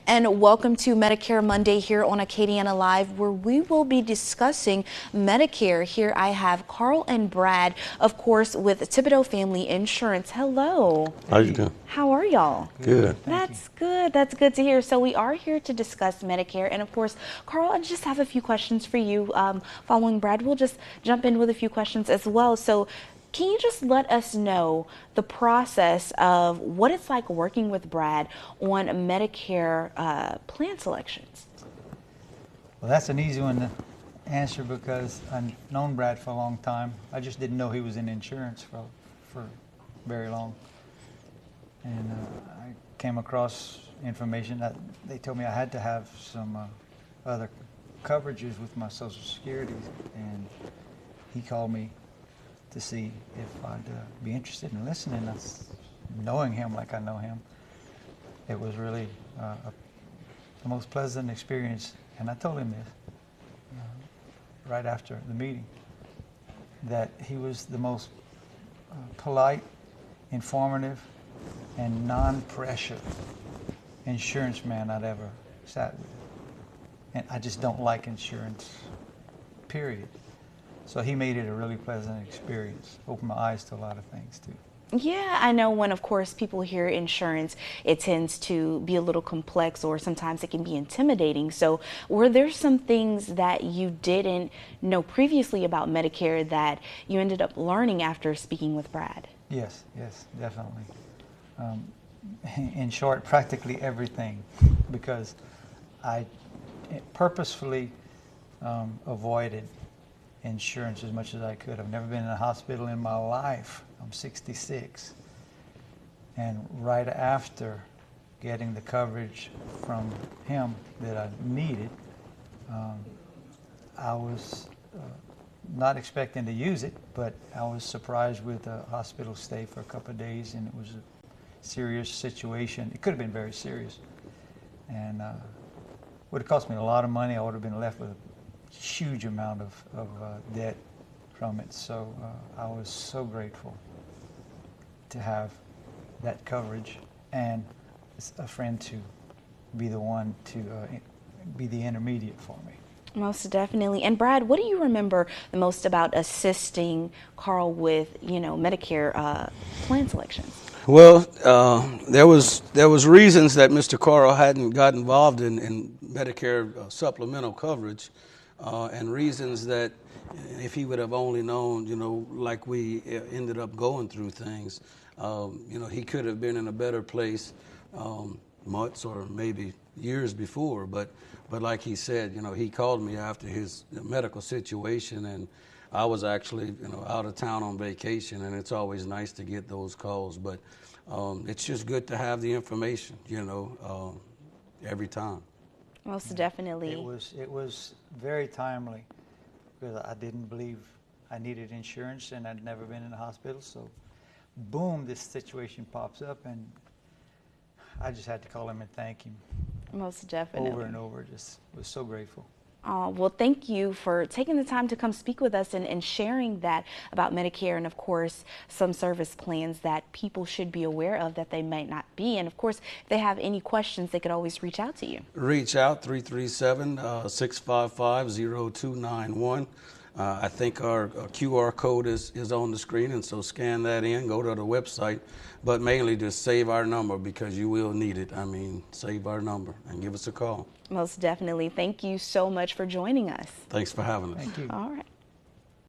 And welcome to Medicare Monday here on Acadiana Live, where we will be discussing Medicare. Here I have Carl and Brad, of course, with Thibodeaux Family Insurance. Hello. How you doing? How are y'all? Good. That's good. That's good to hear. So we are here to discuss Medicare. And of course, Carl, I just have a few questions for you. Following Brad, we'll just jump in with a few questions as well. So can you just let us know the process of what it's like working with Brad on Medicare plan selections? Well, that's an easy one to answer because I've known Brad for a long time. I just didn't know he was in insurance for very long. And I came across information that they told me I had to have some other coverages with my Social Security, and he called me to see if I'd be interested in listening. Knowing him like I know him, it was really the most pleasant experience. And I told him this right after the meeting, that he was the most polite, informative, and non-pressure insurance man I'd ever sat with. And I just don't like insurance, period. So he made it a really pleasant experience, opened my eyes to a lot of things too. Yeah, I know when, of course, people hear insurance, it tends to be a little complex, or sometimes it can be intimidating. So were there some things that you didn't know previously about Medicare that you ended up learning after speaking with Brad? Yes, definitely. In short, practically everything, because I purposefully avoided insurance as much as I could. I've never been in a hospital in my life. I'm 66. And right after getting the coverage from him that I needed, I was not expecting to use it, but I was surprised with a hospital stay for a couple of days, and it was a serious situation. It could have been very serious. And would have cost me a lot of money. I would have been left with a huge amount of debt from it. So I was so grateful to have that coverage and a friend to be the one to be the intermediate for me. Most definitely. And Brad, what do you remember the most about assisting Carl with, Medicare plan selections? Well, there was reasons that Mr. Carl hadn't got involved in Medicare supplemental coverage, and reasons that if he would have only known, like we ended up going through things, he could have been in a better place months or maybe years before. But like he said, he called me after his medical situation, and I was actually, out of town on vacation, and it's always nice to get those calls. But it's just good to have the information, every time. Most definitely. It was very timely because I didn't believe I needed insurance, and I'd never been in a hospital. So, boom, this situation pops up, and I just had to call him and thank him. Most definitely. Over and over. Just was so grateful. Well, thank you for taking the time to come speak with us and sharing that about Medicare, and of course some service plans that people should be aware of that they might not be. And of course, if they have any questions, they could always reach out to you. Reach out, 337-655-0291. I think our QR code is on the screen, and so scan that in, go to the website, but mainly just save our number because you will need it. Save our number and give us a call. Most definitely. Thank you so much for joining us. Thanks for having us. Thank you. All right.